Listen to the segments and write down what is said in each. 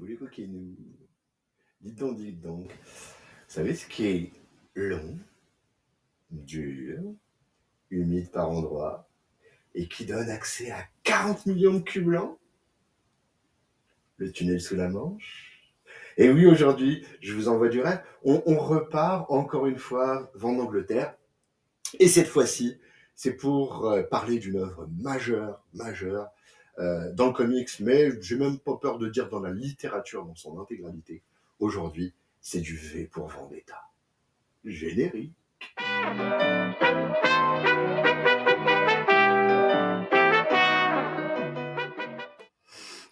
Vous les coquinous. Dites donc. Vous savez ce qui est long, dur, humide par endroits, et qui donne accès à 40 millions de cubes blancs? Le tunnel sous la Manche. Et oui, aujourd'hui, je vous envoie du rêve. On repart encore une fois en Angleterre. Et cette fois-ci, c'est pour parler d'une œuvre majeure dans le comics, mais j'ai même pas peur de dire dans la littérature dans son intégralité. Aujourd'hui, c'est du V pour Vendetta. Générique.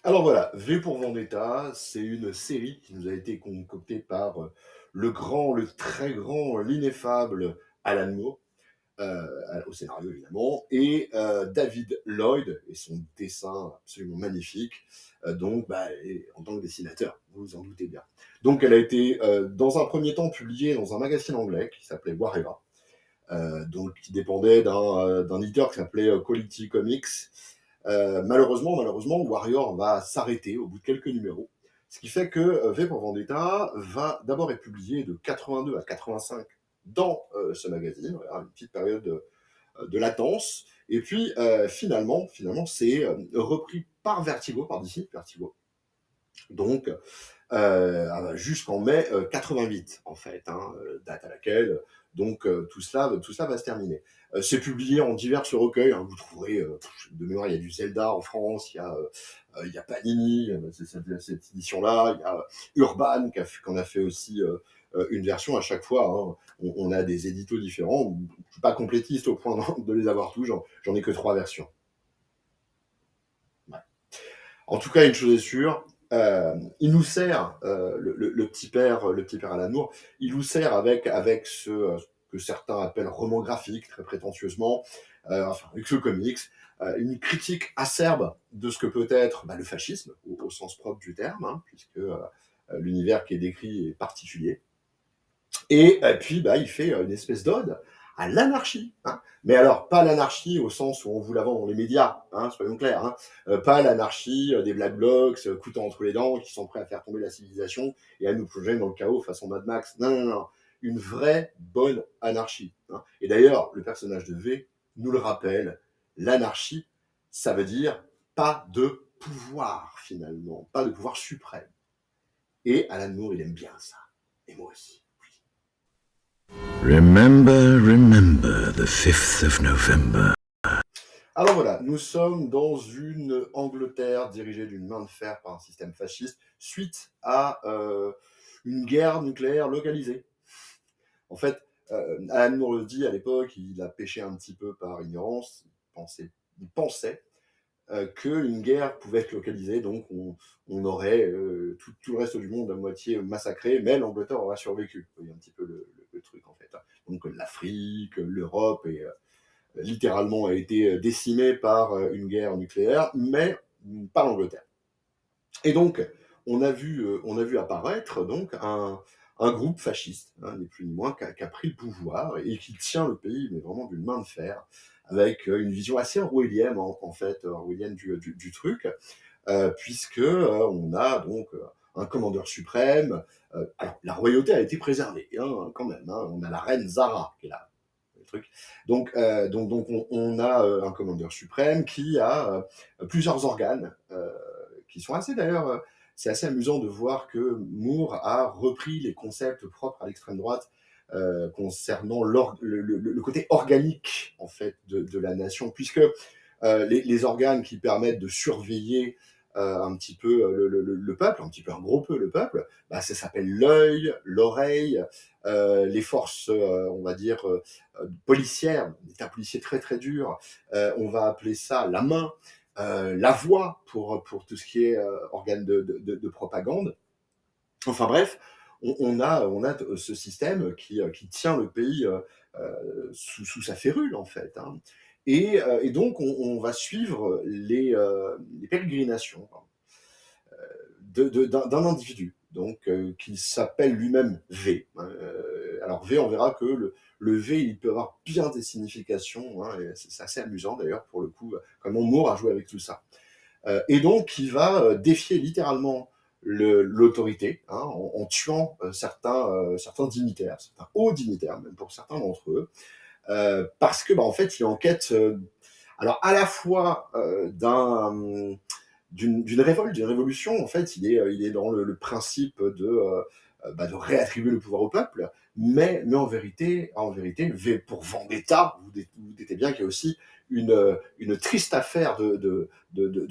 Alors voilà, V pour Vendetta, c'est une série qui nous a été concoctée par le grand, le très grand, l'ineffable Alan Moore, au scénario évidemment, et David Lloyd et son dessin absolument magnifique, en tant que dessinateur, vous vous en doutez bien. Donc elle a été dans un premier temps publiée dans un magazine anglais qui s'appelait Wareva, donc qui dépendait d'un éditeur qui s'appelait Quality Comics. Malheureusement, Warrior va s'arrêter au bout de quelques numéros. Ce qui fait que V pour Vendetta va d'abord être publié de 82 à 85 dans ce magazine, voilà, une petite période de latence. Et puis finalement, c'est repris par Vertigo, par DC, Vertigo. Donc jusqu'en mai 88 en fait, date à laquelle donc tout cela va se terminer. C'est publié en divers recueils, vous trouverez de mémoire, il y a du Zelda en France, il y a Panini, c'est cette édition-là, il y a Urban qu'on a fait aussi une version à chaque fois. On a des éditos différents. Je suis pas complétiste au point de les avoir tous, j'en ai que 3 versions. Ouais. En tout cas, une chose est sûre, il nous sert, le petit père Alan Moore, il nous sert avec ce que certains appellent roman graphique, très prétentieusement, avec ce comics, une critique acerbe de ce que peut être le fascisme, au sens propre du terme, puisque l'univers qui est décrit est particulier. Et puis, il fait une espèce d'ode à l'anarchie. Mais alors, pas l'anarchie au sens où on vous la vend dans les médias, soyons clairs. Pas l'anarchie des Black Blocs, couteau entre les dents, qui sont prêts à faire tomber la civilisation et à nous plonger dans le chaos façon Mad Max. Non. Une vraie bonne anarchie. Et d'ailleurs, le personnage de V nous le rappelle, l'anarchie, ça veut dire pas de pouvoir, finalement, pas de pouvoir suprême. Et Alan Moore, il aime bien ça. Et moi aussi. Remember the 5th of November. Alors voilà, nous sommes dans une Angleterre dirigée d'une main de fer par un système fasciste suite à une guerre nucléaire localisée. En fait, Alan Moore le dit à l'époque, il a péché un petit peu par ignorance, il pensait qu'une guerre pouvait être localisée, donc on aurait tout le reste du monde à moitié massacré, mais l'Angleterre aurait survécu. Vous voyez un petit peu le truc en fait. Donc l'Afrique, l'Europe et littéralement a été décimée par une guerre nucléaire, mais pas l'Angleterre. Et donc, on a vu apparaître donc un groupe fasciste, ni plus ni moins, qui a pris le pouvoir et qui tient le pays, mais vraiment d'une main de fer, avec une vision assez orwellienne, en fait, orwellienne du truc, puisque on a donc un commandeur suprême. Alors, la royauté a été préservée, quand même. On a la reine Zara qui est là. Le truc. Donc, on a un commandeur suprême qui a plusieurs organes qui sont assez d'ailleurs. C'est assez amusant de voir que Moore a repris les concepts propres à l'extrême droite concernant le côté organique en fait de la nation, puisque les organes qui permettent de surveiller un petit peu le peuple, un petit peu un gros peu le peuple, ça s'appelle l'œil, l'oreille, les forces, on va dire, policières, un policier très très dur, on va appeler ça la main, la voix pour tout ce qui est organe de propagande. Enfin bref, on a ce système qui tient le pays sous sa férule en fait. Et donc on va suivre les pérégrinations d'un individu, donc qui s'appelle lui-même V. Alors V, on verra que le V, il peut avoir bien des significations, et c'est assez amusant d'ailleurs pour le coup, comment Moore a joué avec tout ça. Et donc, il va défier littéralement l'autorité, hein, en tuant certains dignitaires, certains hauts dignitaires, même pour certains d'entre eux, parce que, en fait, il est en quête, alors à la fois d'une révolte, d'une révolution. En fait, il est dans le principe de réattribuer le pouvoir au peuple, mais en vérité, pour Vendetta, vous doutez bien qu'il y a aussi une triste affaire de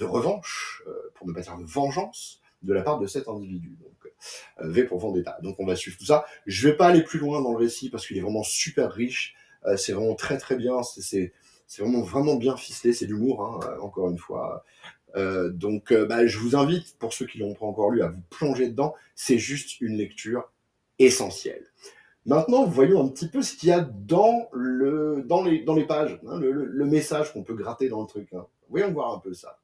revanche, pour ne pas dire de vengeance, de la part de cet individu. Donc, V pour Vendetta. Donc, on va suivre tout ça. Je ne vais pas aller plus loin dans le récit parce qu'il est vraiment super riche. C'est vraiment très très bien. C'est vraiment vraiment bien ficelé. C'est de l'humour, hein, encore une fois. Donc, je vous invite, pour ceux qui ne l'ont pas encore lu, à vous plonger dedans. C'est juste une lecture essentielle. Maintenant, voyons un petit peu ce qu'il y a dans les pages, hein, le message qu'on peut gratter dans le truc. Hein. Voyons voir un peu ça.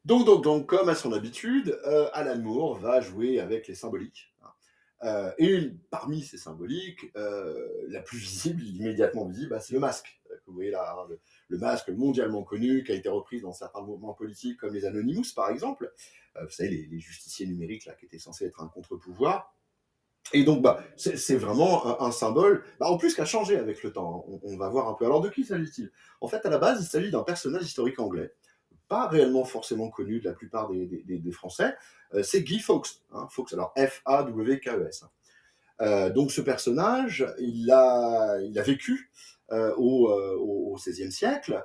Donc, comme à son habitude, Alan Moore va jouer avec les symboliques. Hein. Et parmi ces symboliques, la plus visible, immédiatement visible, c'est le masque. Que vous voyez là, hein, le masque mondialement connu, qui a été repris dans certains mouvements politiques, comme les Anonymous, par exemple. Vous savez, les justiciers numériques, là, qui étaient censés être un contre-pouvoir. Et donc, c'est vraiment un symbole, en plus, qui a changé avec le temps. Hein. On va voir un peu. Alors, de qui s'agit-il? En fait, à la base, il s'agit d'un personnage historique anglais, pas réellement forcément connu de la plupart des Français. C'est Guy Fawkes. Hein, Fawkes, alors Fawkes. Hein. Donc, ce personnage, il a vécu au XVIe siècle,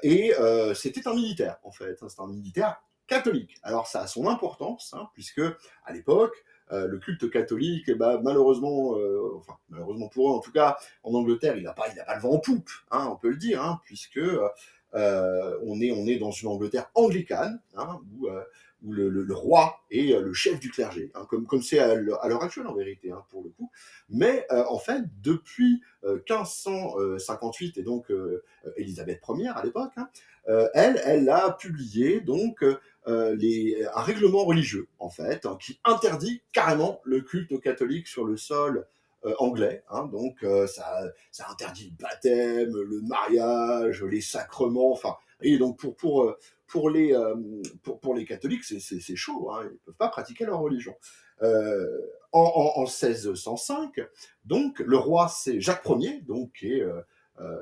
et c'était un militaire, en fait. Hein, c'était un militaire catholique. Alors, ça a son importance, hein, puisque, à l'époque, le culte catholique, malheureusement, enfin, malheureusement pour eux, en tout cas, en Angleterre, il n'a pas le vent en poupe, hein, on peut le dire, hein, puisque on est dans une Angleterre anglicane, hein, où le roi est le chef du clergé, hein, comme c'est à l'heure actuelle en vérité, hein, pour le coup. Mais en fait, depuis 1558, et donc Élisabeth Ière à l'époque, hein, elle a publié donc un règlement religieux, en fait, hein, qui interdit carrément le culte catholique sur le sol anglais. Hein, donc ça interdit le baptême, le mariage, les sacrements, enfin, et donc pour les catholiques, c'est chaud, hein, ils ne peuvent pas pratiquer leur religion. En 1605, donc, le roi, c'est Jacques Ier, donc, qui est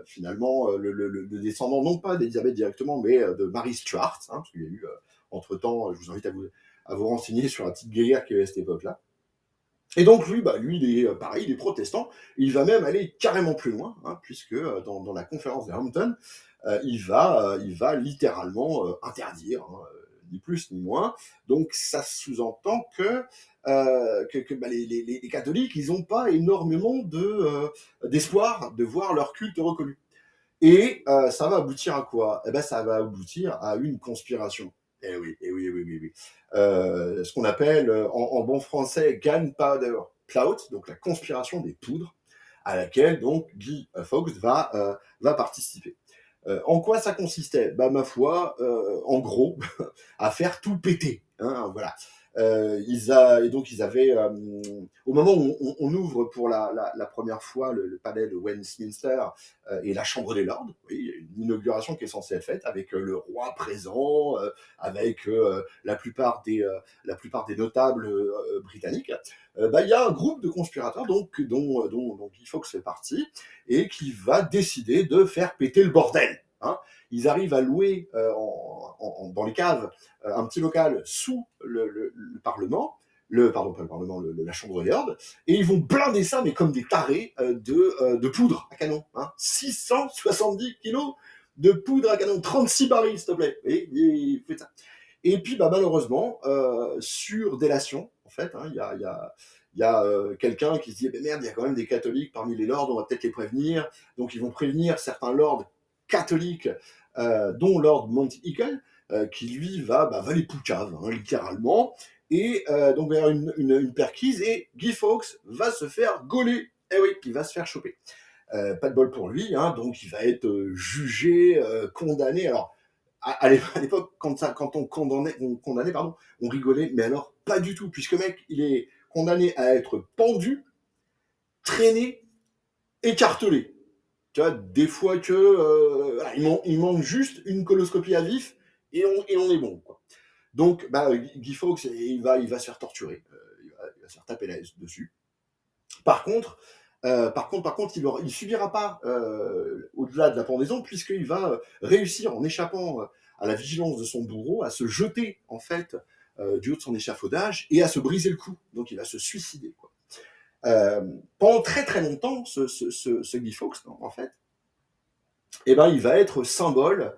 finalement le descendant, non pas d'Élisabeth directement, mais de Marie Stuart, hein, parce qu'il y a eu, entre-temps, je vous invite à vous renseigner sur la petite guerre qu'il y avait à cette époque-là. Et donc lui, il est pareil, il est protestant. Il va même aller carrément plus loin, hein, puisque dans la conférence de Hampton, il va littéralement interdire, hein, ni plus ni moins. Donc ça sous-entend que les catholiques, ils n'ont pas énormément d'espoir de voir leur culte reconnu. Et ça va aboutir à quoi? Ça va aboutir à une conspiration. Eh oui, eh oui, eh oui, oui, oui. Ce qu'on appelle en bon français Gunpowder Plot, donc la conspiration des poudres, à laquelle donc Guy Fawkes va participer. En quoi ça consistait? Ma foi, en gros, à faire tout péter. Hein, voilà. Et donc ils avaient, au moment où on ouvre pour la première fois le palais de Westminster et la Chambre des Lords, oui, une inauguration qui est censée être faite avec le roi présent, avec la plupart des notables britanniques. Il y a un groupe de conspirateurs donc, dont Guy Fawkes fait partie et qui va décider de faire péter le bordel. Hein. Ils arrivent à louer dans les caves un petit local sous le Parlement, pardon, pas le Parlement, la Chambre des Lords, et ils vont blinder ça, mais comme des tarés, de poudre à canon. Hein. 670 kilos de poudre à canon, 36 barils, s'il te plaît. Et faites ça. Et puis, malheureusement, sur délation, en fait, hein, il y a quelqu'un qui se dit, merde, il y a quand même des catholiques parmi les lords, on va peut-être les prévenir. Donc, ils vont prévenir certains lords catholiques, dont Lord Monteagle, qui lui va les poucaves, hein, littéralement. Et donc, il y a une perquise, et Guy Fawkes va se faire gauler. Eh oui, il va se faire choper. Pas de bol pour lui, hein, donc il va être jugé, condamné. Alors, à l'époque, quand on condamnait, pardon, on rigolait, mais alors pas du tout, puisque mec, il est condamné à être pendu, traîné, écartelé. Tu vois, des fois que voilà, il manque juste une coloscopie à vif et on est bon, quoi. Donc, Guy Fawkes, il va se faire torturer, il va se faire taper dessus. Par contre, il subira pas au-delà de la pendaison, puisqu'il va réussir en échappant à la vigilance de son bourreau à se jeter en fait du haut de son échafaudage et à se briser le cou. Donc il va se suicider, quoi. Pendant très très longtemps, ce Guy Fawkes, en fait, il va être symbole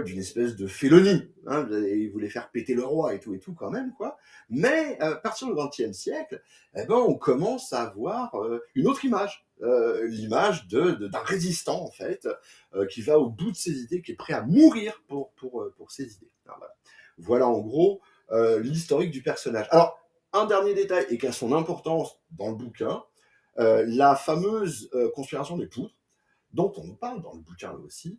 d'une espèce de félonie. Hein. Il voulait faire péter le roi et tout quand même, quoi. Mais à partir du XXe siècle, on commence à avoir une autre image. L'image d'un résistant, en fait, qui va au bout de ses idées, qui est prêt à mourir pour ses idées. Alors, voilà en gros l'historique du personnage. Alors, un dernier détail, et qui a son importance dans le bouquin, la fameuse conspiration des poudres, dont on parle dans le bouquin aussi,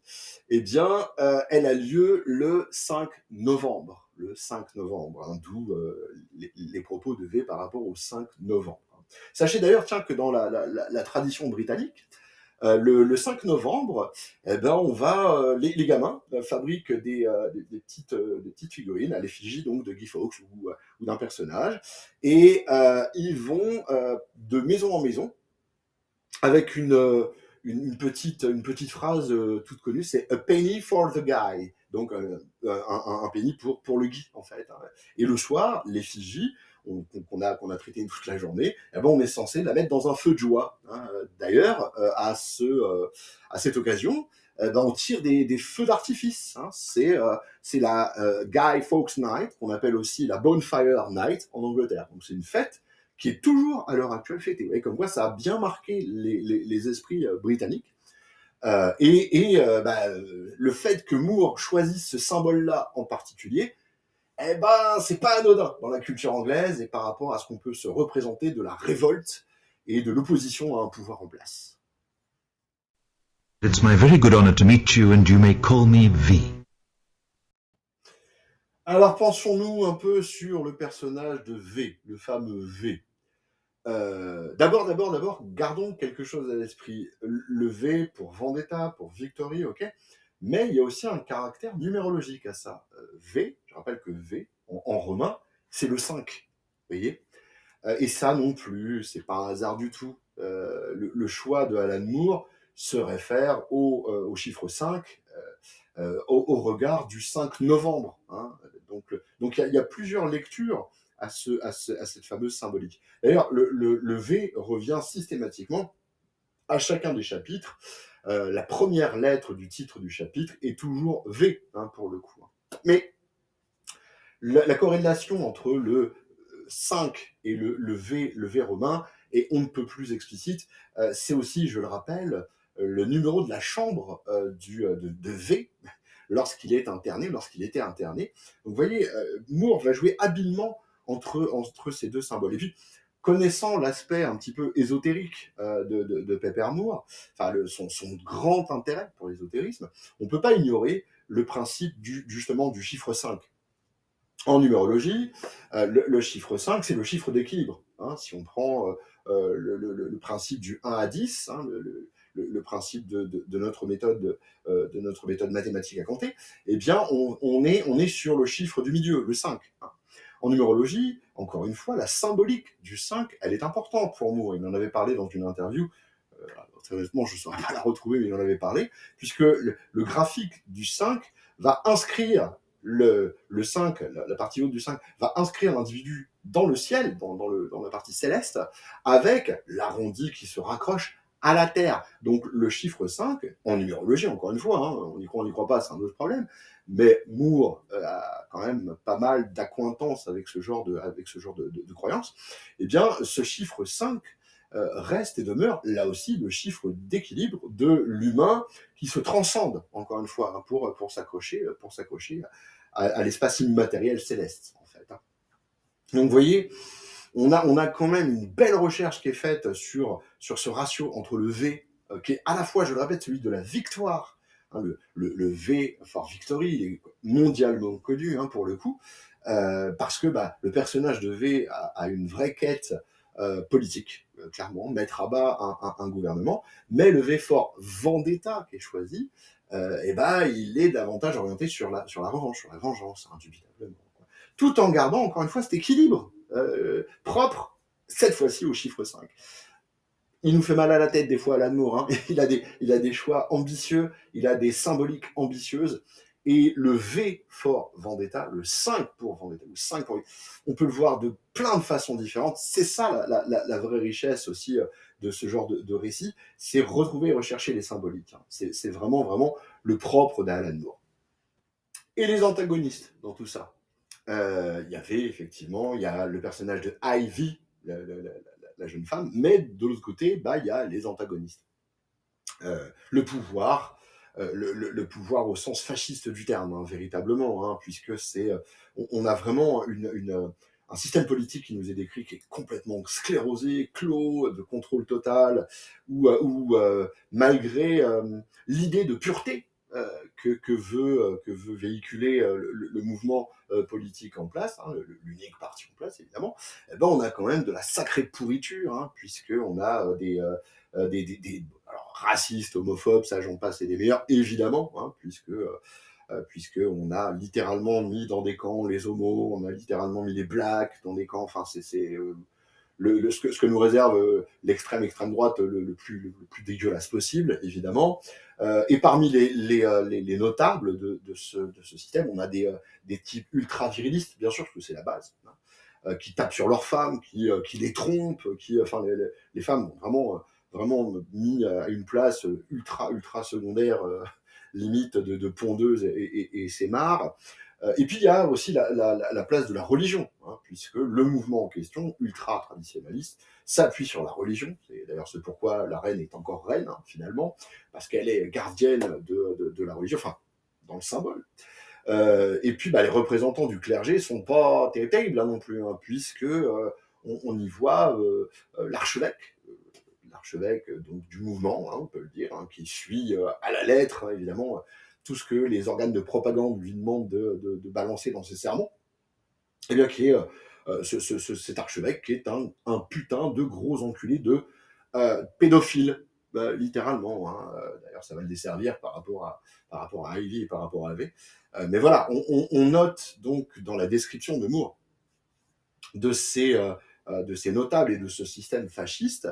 elle a lieu le 5 novembre. Le 5 novembre, hein, d'où les propos de V par rapport au 5 novembre. Sachez d'ailleurs, tiens, que dans la tradition britannique, le 5 novembre, les gamins fabriquent des petites figurines à l'effigie donc de Guy Fawkes ou d'un personnage, et ils vont de maison en maison avec une petite phrase toute connue, c'est a penny for the guy, donc un penny pour le Guy en fait. Hein. Et le soir, l'effigie qu'on a traité toute la journée, on est censé la mettre dans un feu de joie. Hein. D'ailleurs, à cette occasion, on tire des feux d'artifice. Hein. C'est la Guy Fawkes Night, qu'on appelle aussi la Bonfire Night en Angleterre. Donc c'est une fête qui est toujours à l'heure actuelle fêtée. Et comme quoi, ça a bien marqué les esprits britanniques. Le fait que Moore choisisse ce symbole-là en particulier, c'est pas anodin dans la culture anglaise et par rapport à ce qu'on peut se représenter de la révolte et de l'opposition à un pouvoir en place. It's my very good honor to meet you, and you may call me V. Alors penchons-nous un peu sur le personnage de V, le fameux V. D'abord, gardons quelque chose à l'esprit. Le V pour Vendetta, pour Victory, ok, mais il y a aussi un caractère numérologique à ça. V, je rappelle que V, en romain, c'est le 5, vous voyez. Et ça non plus, c'est pas un hasard du tout. Le choix de Alan Moore se réfère au chiffre 5, au regard du 5 novembre. Hein. Donc il y a plusieurs lectures à cette fameuse symbolique. D'ailleurs, le V revient systématiquement à chacun des chapitres. La première lettre du titre du chapitre est toujours V, hein, pour le coup. Mais la corrélation entre le 5 et le V romain est on ne peut plus explicite. C'est aussi, je le rappelle, le numéro de la chambre de V lorsqu'il était interné. Donc vous voyez, Moore va jouer habilement entre ces deux symboles. Et puis, connaissant l'aspect un petit peu ésotérique de Pepper Moore, enfin son grand intérêt pour l'ésotérisme, on ne peut pas ignorer le principe justement du chiffre 5. En numérologie, le chiffre 5, c'est le chiffre d'équilibre. Hein. Si on prend le principe du 1 à 10, hein, le principe de notre méthode mathématique à compter, on est sur le chiffre du milieu, le 5. Hein. En numérologie, encore une fois, la symbolique du 5, elle est importante pour Moore. Il en avait parlé dans une interview. Très honnêtement, je ne saurais pas la retrouver, mais il en avait parlé, puisque le graphique du 5 va inscrire le 5, la partie haute du 5, va inscrire l'individu dans le ciel, dans la partie céleste, avec l'arrondi qui se raccroche à la Terre. Donc le chiffre 5, en numérologie, encore une fois, hein, on n'y croit pas, c'est un autre problème, mais Moore a quand même pas mal d'acquaintance avec ce genre de croyance. Ce chiffre 5 reste et demeure là aussi le chiffre d'équilibre de l'humain qui se transcende, encore une fois, hein, pour s'accrocher à l'espace immatériel céleste, en fait. Hein. Donc vous voyez, on a quand même une belle recherche qui est faite sur ce ratio entre le V, qui est à la fois, je le répète, celui de la victoire, hein, le V for Victory, il est mondialement connu, hein, pour le coup, parce que le personnage de V a une vraie quête politique, clairement, mettre à bas un gouvernement, mais le V for Vendetta qui est choisi, et ben, il est davantage orienté sur la revanche, sur la vengeance, indubitablement. Tout en gardant, encore une fois, cet équilibre propre, cette fois-ci au chiffre 5. Il nous fait mal à la tête des fois, Alan Moore. Hein. Il a des choix ambitieux, il a des symboliques ambitieuses. Et le V for Vendetta, le 5 pour Vendetta, ou 5 pour... on peut le voir de plein de façons différentes. C'est ça la vraie richesse aussi de ce genre de récit, c'est retrouver et rechercher les symboliques. Hein. C'est vraiment, vraiment le propre d'Alan Moore. Et les antagonistes dans tout ça. Il y avait effectivement, il y a le personnage de Ivy, la jeune femme, mais de l'autre côté, bah, il y a les antagonistes. Le pouvoir, le pouvoir au sens fasciste du terme, hein, véritablement, hein, puisque c'est, on a vraiment un système politique qui nous est décrit qui est complètement sclérosé, clos, de contrôle total, où malgré l'idée de pureté que veut véhiculer le mouvement politique en place, hein, l'unique parti en place évidemment, eh ben, on a quand même de la sacrée pourriture, hein, puisqu'on a des alors, racistes, homophobes, ça j'en passe et des meilleurs, évidemment, hein, puisque on a littéralement mis dans des camps les homos, on a littéralement mis les blacks dans des camps, enfin c'est ce que nous réserve l'extrême droite le plus dégueulasse possible, évidemment. Et parmi les notables de ce système, on a des types ultra virilistes, bien sûr, parce que c'est la base, hein, qui tapent sur leurs femmes, qui les trompent, enfin, les femmes ont vraiment mis à une place ultra secondaire, limite de pondeuse et c'est marre. Et puis il y a aussi la place de la religion, hein, puisque le mouvement en question, ultra-traditionnaliste, s'appuie sur la religion. C'est d'ailleurs ce pourquoi la reine est encore reine, hein, finalement, parce qu'elle est gardienne de la religion, enfin, dans le symbole. Et puis bah, les représentants du clergé sont pas terribles, hein, non plus, hein, puisque on y voit l'archevêque, donc du mouvement, hein, on peut le dire, hein, qui suit à la lettre, hein, évidemment, tout ce que les organes de propagande lui demandent de balancer dans ses sermons, et bien qui est cet archevêque qui est un putain de gros enculé de pédophile, littéralement. Hein. D'ailleurs, ça va le desservir par rapport à Ivy et par rapport à AV. Mais voilà, on note donc dans la description de Moore de ces notables et de ce système fasciste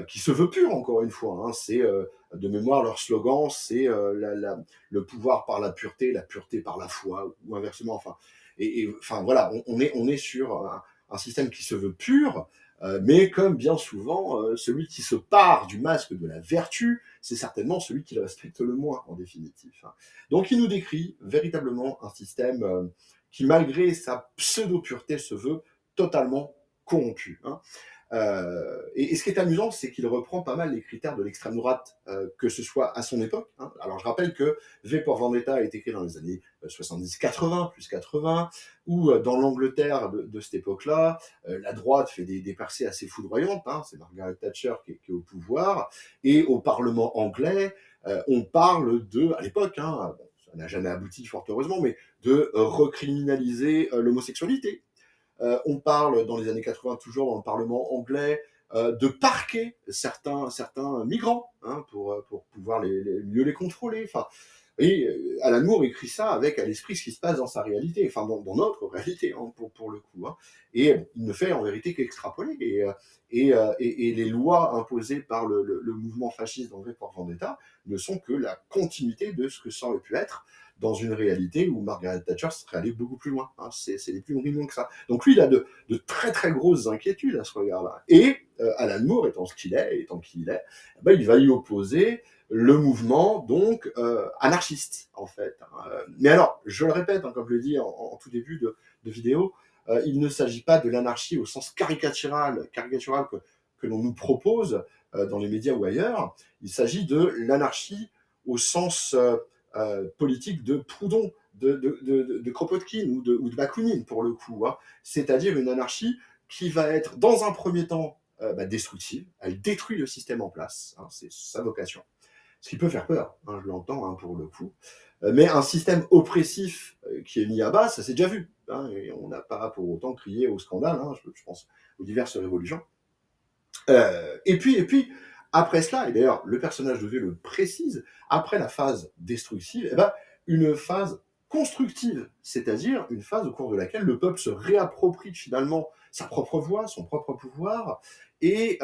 qui se veut pur, encore une fois. Hein, c'est de mémoire leur slogan, c'est le pouvoir par la pureté par la foi, ou inversement. Enfin, enfin voilà, on est sur un système qui se veut pur, mais comme bien souvent, celui qui se pare du masque de la vertu, c'est certainement celui qui le respecte le moins, en définitive. Hein. Donc il nous décrit véritablement un système qui, malgré sa pseudo-pureté, se veut totalement corrompu. Hein. Et ce qui est amusant, c'est qu'il reprend pas mal les critères de l'extrême droite, que ce soit à son époque. Hein. Alors je rappelle que V pour Vendetta a été écrit dans les années 70-80, plus 80, où dans l'Angleterre de cette époque-là, la droite fait des percées assez foudroyantes. Hein. C'est Margaret Thatcher qui est au pouvoir. Et au Parlement anglais, on parle à l'époque, hein, bon, ça n'a jamais abouti fort heureusement, mais de recriminaliser l'homosexualité. On parle dans les années 80, toujours dans le Parlement anglais, de parquer certains migrants, hein, pour pouvoir mieux les contrôler. Enfin, et Alan Moore écrit ça avec à l'esprit ce qui se passe dans sa réalité, enfin dans notre réalité, hein, pour le coup. Hein. Et il ne fait en vérité qu'extrapoler. Et les lois imposées par le mouvement fasciste dans V pour Vendetta ne sont que la continuité de ce que ça aurait pu être dans une réalité où Margaret Thatcher serait allée beaucoup plus loin. Hein. C'est des plus loin que ça. Donc lui, il a de très très grosses inquiétudes à ce regard-là. Et Alan Moore, étant qui il est, ben, il va y opposer le mouvement donc anarchiste en fait. Mais alors, je le répète, hein, comme je l'ai dit en tout début de vidéo, il ne s'agit pas de l'anarchie au sens caricatural que l'on nous propose dans les médias ou ailleurs. Il s'agit de l'anarchie au sens politique de Proudhon, de Kropotkin ou de Bakounine pour le coup. Hein. C'est-à-dire une anarchie qui va être dans un premier temps destructive. Elle détruit le système en place. Hein, c'est sa vocation. Ce qui peut faire peur, hein, je l'entends, hein, pour le coup. Mais un système oppressif qui est mis à bas, ça s'est déjà vu. Hein, et on n'a pas pour autant crié au scandale, hein, je pense aux diverses révolutions. Et puis, après cela, et d'ailleurs le personnage de V le précise, après la phase destructive, eh ben, une phase constructive, c'est-à-dire une phase au cours de laquelle le peuple se réapproprie finalement sa propre voix, son propre pouvoir, et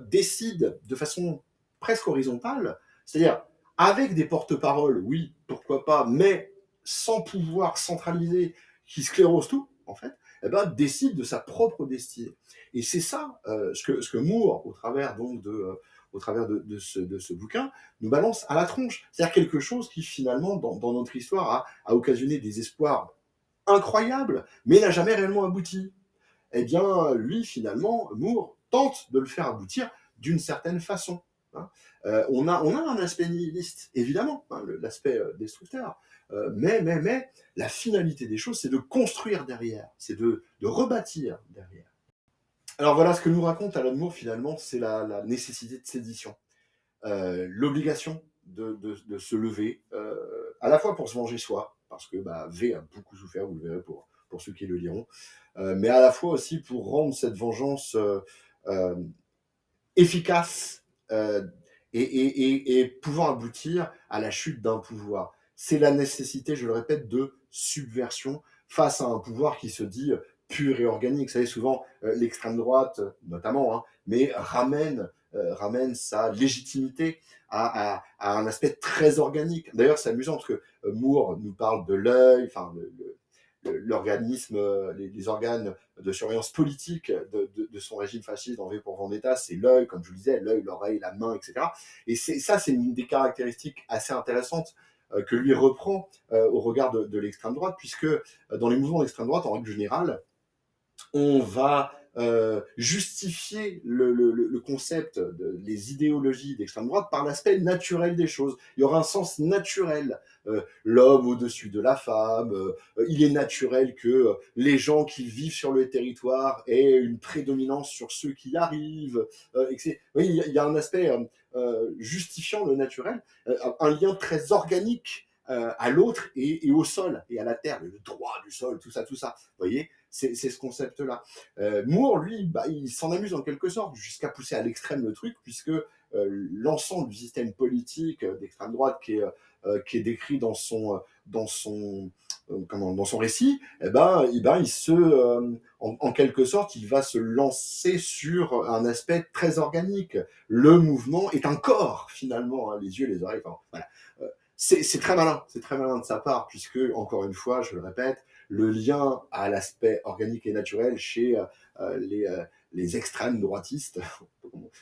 décide de façon presque horizontale, c'est-à-dire avec des porte-paroles, oui, pourquoi pas, mais sans pouvoir centralisé qui sclérose tout, en fait, eh ben, décide de sa propre destinée. Et c'est ça ce que Moore, au travers de ce bouquin, nous balance à la tronche. C'est-à-dire quelque chose qui, finalement, dans notre histoire, a occasionné des espoirs incroyables, mais n'a jamais réellement abouti. Eh bien, lui, finalement, Moore tente de le faire aboutir d'une certaine façon. Hein. On a un aspect nihiliste, évidemment, hein, l'aspect destructeur, mais, la finalité des choses, c'est de construire derrière, c'est de rebâtir derrière. Alors voilà, ce que nous raconte Alan Moore, finalement, c'est la nécessité de sédition, l'obligation de se lever, à la fois pour se venger soi, parce que bah, V a beaucoup souffert, vous le verrez pour ceux qui le liront, mais à la fois aussi pour rendre cette vengeance euh, efficace et pouvoir aboutir à la chute d'un pouvoir. C'est la nécessité, je le répète, de subversion face à un pouvoir qui se dit pur et organique. Vous savez, souvent, l'extrême droite, notamment, hein, mais ramène sa légitimité à un aspect très organique. D'ailleurs, c'est amusant parce que Moore nous parle de l'œil, enfin, l'organisme, les organes de surveillance politique de son régime fasciste dans V pour Vendetta, c'est l'œil, comme je vous le disais, l'œil, l'oreille, la main, etc. Et ça, c'est une des caractéristiques assez intéressantes que lui reprend au regard de l'extrême droite, puisque dans les mouvements d'extrême droite, en règle générale, on va justifier le concept, les idéologies d'extrême droite par l'aspect naturel des choses. Il y aura un sens naturel. L'homme au-dessus de la femme, il est naturel que les gens qui vivent sur le territoire aient une prédominance sur ceux qui y arrivent. Oui, il y a un aspect justifiant le naturel, un lien très organique à l'autre et au sol et à la terre, le droit du sol, tout ça, tout ça. Vous voyez, c'est ce concept-là. Moore, lui, bah, il s'en amuse en quelque sorte, jusqu'à pousser à l'extrême le truc, puisque l'ensemble du système politique d'extrême droite qui est décrit dans son récit, en quelque sorte, il va se lancer sur un aspect très organique. Le mouvement est un corps, finalement, hein, les yeux, les oreilles, enfin, voilà. C'est très malin de sa part, puisque, encore une fois, je le répète, le lien à l'aspect organique et naturel chez les extrêmes droitistes,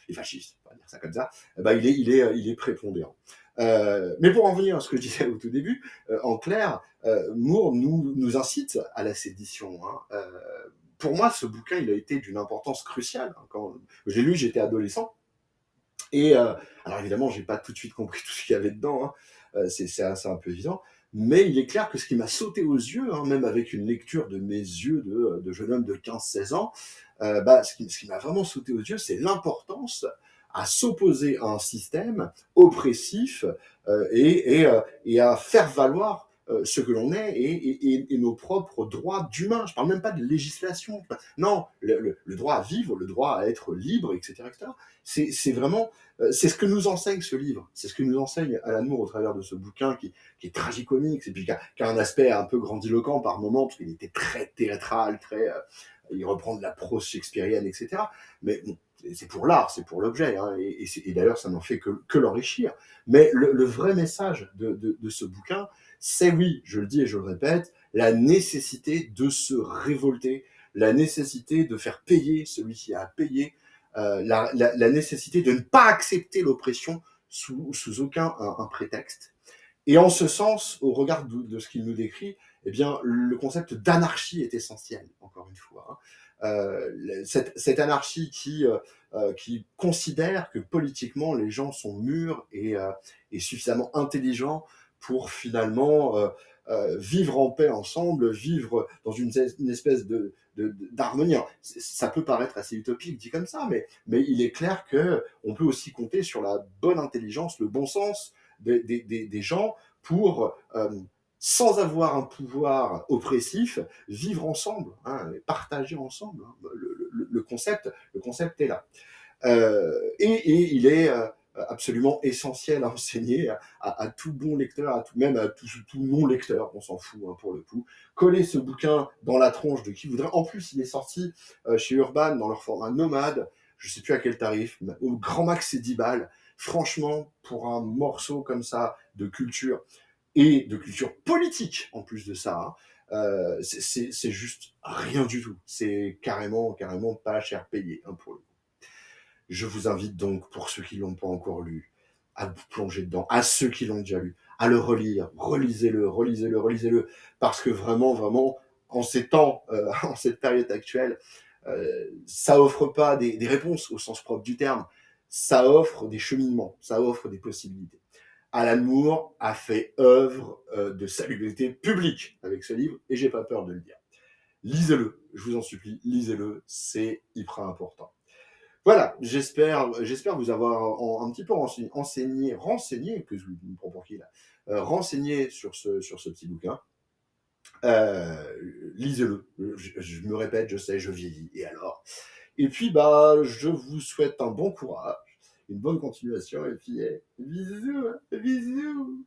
les fascistes, on va dire ça comme ça, il est prépondérant. Mais pour en venir à ce que je disais au tout début, en clair, Moore nous incite à la sédition. Hein. Pour moi, ce bouquin, il a été d'une importance cruciale. Hein. Quand j'ai lu, j'étais adolescent. Et alors évidemment, j'ai pas tout de suite compris tout ce qu'il y avait dedans, hein. C'est un peu évident. Mais il est clair que ce qui m'a sauté aux yeux, hein, même avec une lecture de mes yeux de jeune homme de 15-16 ans, ce qui m'a vraiment sauté aux yeux, c'est l'importance à s'opposer à un système oppressif et à faire valoir ce que l'on est et nos propres droits d'humain. Je parle même pas de législation. Non, le droit à vivre, le droit à être libre, etc. etc. C'est vraiment c'est ce que nous enseigne ce livre, c'est ce que nous enseigne Alan Moore au travers de ce bouquin qui est tragicomique, et puis qui a un aspect un peu grandiloquent par moments, parce qu'il était très théâtral, il reprend de la prose shakespearienne, etc. Mais bon, c'est pour l'art, c'est pour l'objet, hein, et d'ailleurs ça n'en fait que l'enrichir. Mais le vrai message de ce bouquin, c'est oui, je le dis et je le répète, la nécessité de se révolter, la nécessité de faire payer celui qui a à payer, la nécessité de ne pas accepter l'oppression sous aucun un prétexte. Et en ce sens, au regard de ce qu'il nous décrit, eh bien, le concept d'anarchie est essentiel, encore une fois. Hein. Cette anarchie qui considère que politiquement les gens sont mûrs et suffisamment intelligents pour finalement vivre en paix ensemble, vivre dans une espèce d'harmonie. Alors, ça peut paraître assez utopique dit comme ça, mais il est clair qu'on peut aussi compter sur la bonne intelligence, le bon sens des gens pour, sans avoir un pouvoir oppressif, vivre ensemble, hein, partager ensemble. Hein. Le concept est là. Et il est absolument essentiel à enseigner à tout bon lecteur, même à tout non-lecteur, on s'en fout pour le coup. Coller ce bouquin dans la tronche de qui voudrait. En plus, il est sorti chez Urban dans leur format nomade, je sais plus à quel tarif, mais au grand max c'est 10 balles. Franchement, pour un morceau comme ça de culture, et de culture politique en plus de ça, hein, c'est juste rien du tout. C'est carrément pas cher payé pour le coup. Je vous invite donc, pour ceux qui l'ont pas encore lu, à vous plonger dedans, à ceux qui l'ont déjà lu, à le relire, relisez-le, parce que vraiment, en ces temps, en cette période actuelle, ça offre pas des réponses au sens propre du terme, ça offre des cheminements, ça offre des possibilités. Alan Moore a fait œuvre de salubrité publique avec ce livre, et j'ai pas peur de le dire. Lisez-le, je vous en supplie, lisez-le, c'est hyper important. Voilà, j'espère vous avoir un petit peu renseigné, que je me prends pour qui là, renseigné sur ce petit bouquin. Lisez-le, je me répète, je sais, je vieillis, et alors. Et puis, je vous souhaite un bon courage, une bonne continuation, et puis, bisous, bisous.